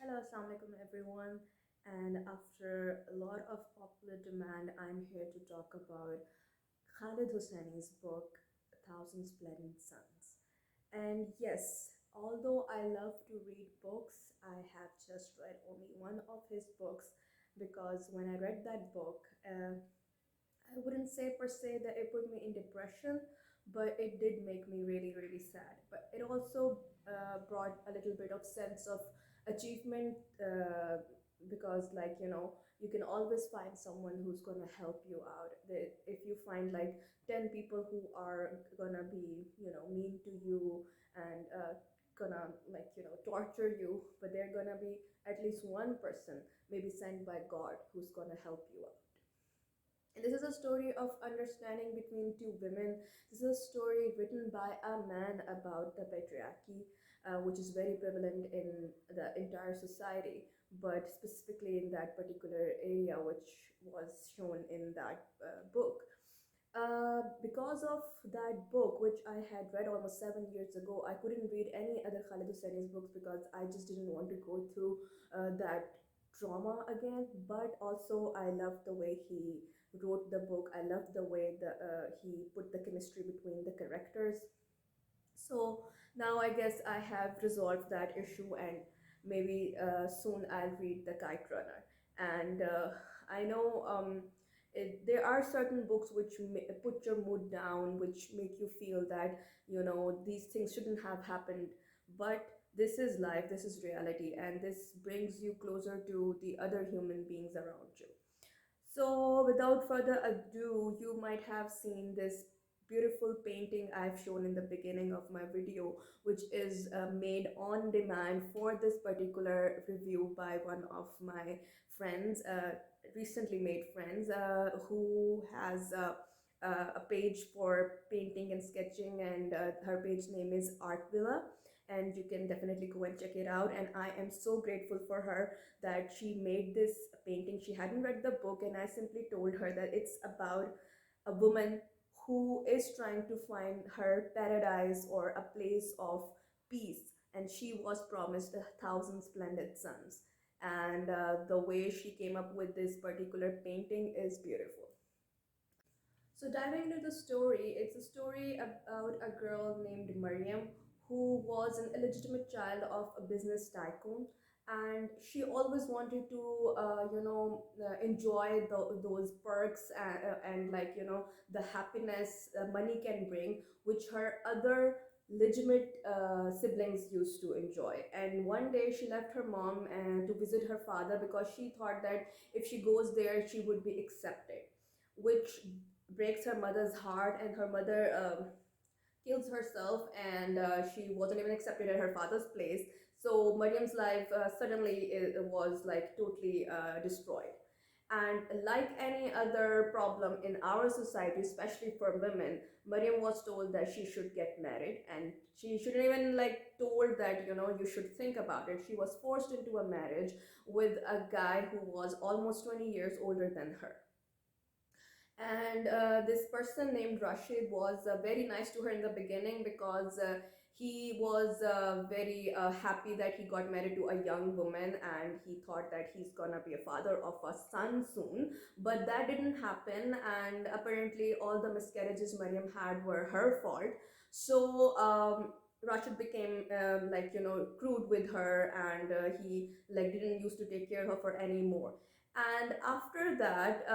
Hello, assalamu alaikum everyone. And after a lot of popular demand, I'm here to talk about Khaled Hosseini's book, A Thousand Splendid Suns. And yes, although I love to read books, I have just read only one of his books because when I read that book, I wouldn't say per se that it put me in depression, but it did make me really, really sad. But it also brought a little bit of sense of achievement because, like, you can always find someone who's gonna help you out. If you find like 10 people who are gonna be, mean to you and gonna, like, torture you, but they're gonna be at least one person, maybe sent by God, who's gonna help you out. And this is a story of understanding between two women. This is a story written by a man about the patriarchy, which is very prevalent in the entire society, but specifically in that particular area, which was shown in that book. Because of that book, which I had read almost 7 years ago, I couldn't read any other Khaled Hosseini's books because I just didn't want to go through that trauma again. But also, I loved the way he wrote the book. I loved the way he put the chemistry between the characters. So now I guess I have resolved that issue, and maybe soon I'll read The Kite Runner. And I know there are certain books which put your mood down, which make you feel that, these things shouldn't have happened. But this is life, this is reality, and this brings you closer to the other human beings around you. So, without further ado, you might have seen this beautiful painting I've shown in the beginning of my video, which is made on demand for this particular review by one of my friends, recently made friends, who has a page for painting and sketching, and her page name is Art Villa. And you can definitely go and check it out. And I am so grateful for her that she made this painting. She hadn't read the book, and I simply told her that it's about a woman who is trying to find her paradise or a place of peace, and she was promised 1,000 splendid suns. And the way she came up with this particular painting is beautiful. So, diving into the story, it's a story about a girl named Mariam who was an illegitimate child of a business tycoon. And she always wanted to, enjoy those perks and, like, the happiness money can bring, which her other legitimate siblings used to enjoy. And one day she left her mom and to visit her father because she thought that if she goes there, she would be accepted, which breaks her mother's heart, and her mother kills herself, and she wasn't even accepted at her father's place. So Mariam's life suddenly was like totally destroyed. And like any other problem in our society, especially for women, Mariam was told that she should get married, and she shouldn't even like told that, you should think about it. She was forced into a marriage with a guy who was almost 20 years older than her. And this person named Rashid was very nice to her in the beginning because he was very happy that he got married to a young woman, and he thought that he's gonna be a father of a son soon. But that didn't happen, and apparently all the miscarriages Mariam had were her fault. So Rashid became like, crude with her, and he like didn't used to take care of her anymore. And after that,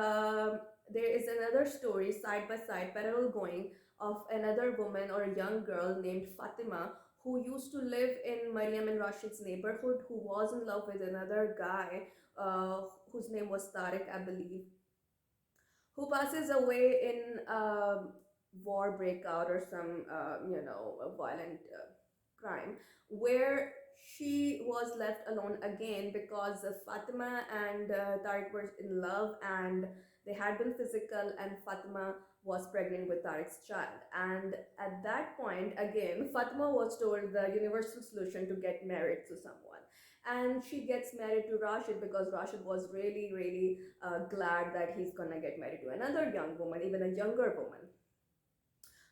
there is another story side by side, parallel going, of another woman or a young girl named Fatima who used to live in Mariam and Rashid's neighborhood, who was in love with another guy whose name was Tariq, I believe, who passes away in a war breakout or some, a violent crime, where she was left alone again because Fatima and Tariq were in love, and they had been physical, and Fatima was pregnant with Tariq's child. And at that point, again, Fatima was told the universal solution to get married to someone. And she gets married to Rashid because Rashid was really, really glad that he's gonna get married to another young woman, even a younger woman.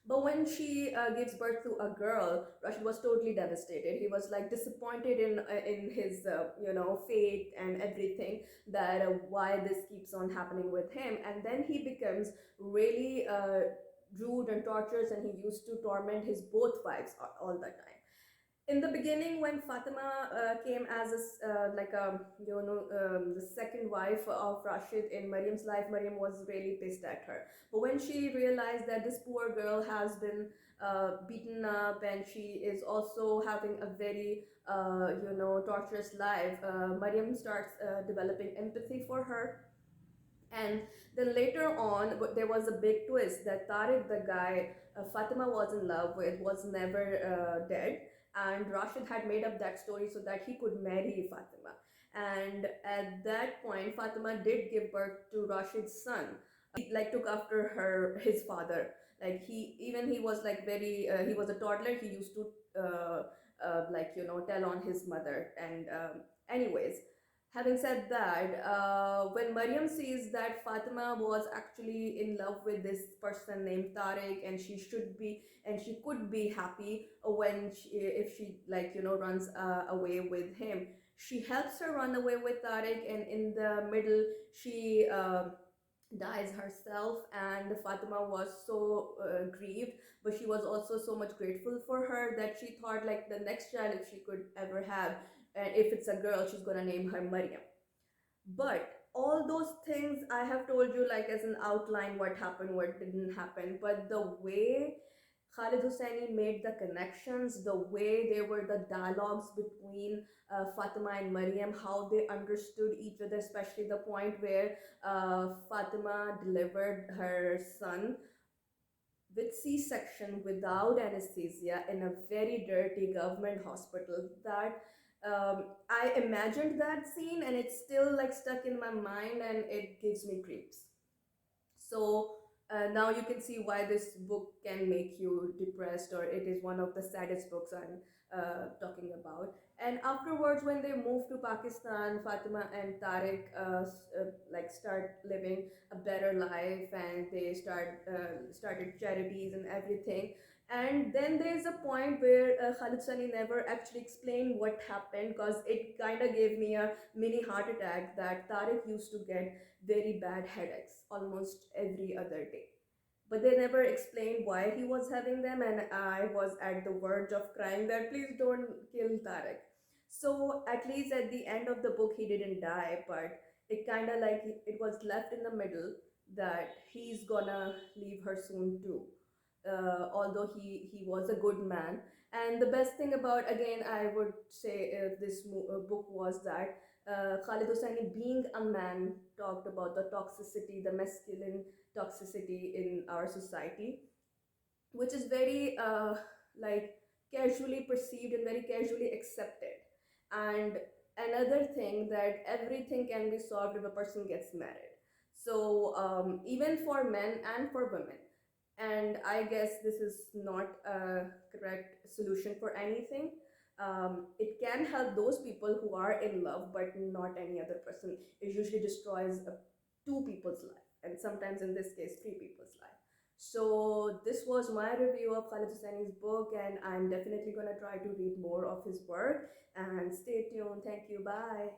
But when she gives birth to a girl, Rashid was totally devastated. He was like disappointed in his fate and everything, that why this keeps on happening with him. And then he becomes really rude and torturous, and he used to torment his both wives all the time. In the beginning, when Fatima came as like a the second wife of Rashid in Mariam's life, Mariam was really pissed at her. But when she realized that this poor girl has been beaten up, and she is also having a very torturous life, Mariam starts developing empathy for her. And then later on, there was a big twist that Tariq, the guy Fatima was in love with, was never dead. And Rashid had made up that story so that he could marry Fatima. And at that point, Fatima did give birth to Rashid's son. He like took after his father. Like he was like very he was a toddler. He used to tell on his mother. And anyways, having said that, when Mariam sees that Fatima was actually in love with this person named Tariq, and she could be happy when if she runs away with him, she helps her run away with Tariq, and in the middle she dies herself. And Fatima was so grieved, but she was also so much grateful for her that she thought like the next child if she could ever have, and if it's a girl, she's gonna name her Maryam. But all those things I have told you like as an outline, what happened, what didn't happen. But the way Khalid Hosseini made the connections, the way there were the dialogues between Fatima and Maryam, how they understood each other, especially the point where Fatima delivered her son with C-section without anesthesia in a very dirty government hospital. That I imagined that scene, and it's still like stuck in my mind, and it gives me creeps. So now you can see why this book can make you depressed, or it is one of the saddest books I'm talking about. And afterwards, when they moved to Pakistan, Fatima and Tariq start living a better life, and they started charities and everything. And then there's a point where Khalid Sani never actually explained what happened, because it kind of gave me a mini heart attack that Tariq used to get very bad headaches almost every other day. But they never explained why he was having them, and I was at the verge of crying that please don't kill Tarek. So at least at the end of the book, he didn't die, but it kind of like it was left in the middle that he's gonna leave her soon too. Although he was a good man. And the best thing about, again, I would say this book was that Khalid Hosseini, being a man, talked about the toxicity, the masculine toxicity in our society, which is very like casually perceived and very casually accepted. And another thing, that everything can be solved if a person gets married. So even for men and for women. And I guess this is not a correct solution for anything. It can help those people who are in love, but not any other person. It usually destroys two people's life, and sometimes in this case, three people's life. So this was my review of Khalid Hosseini's book, and I'm definitely gonna try to read more of his work. And stay tuned. Thank you. Bye.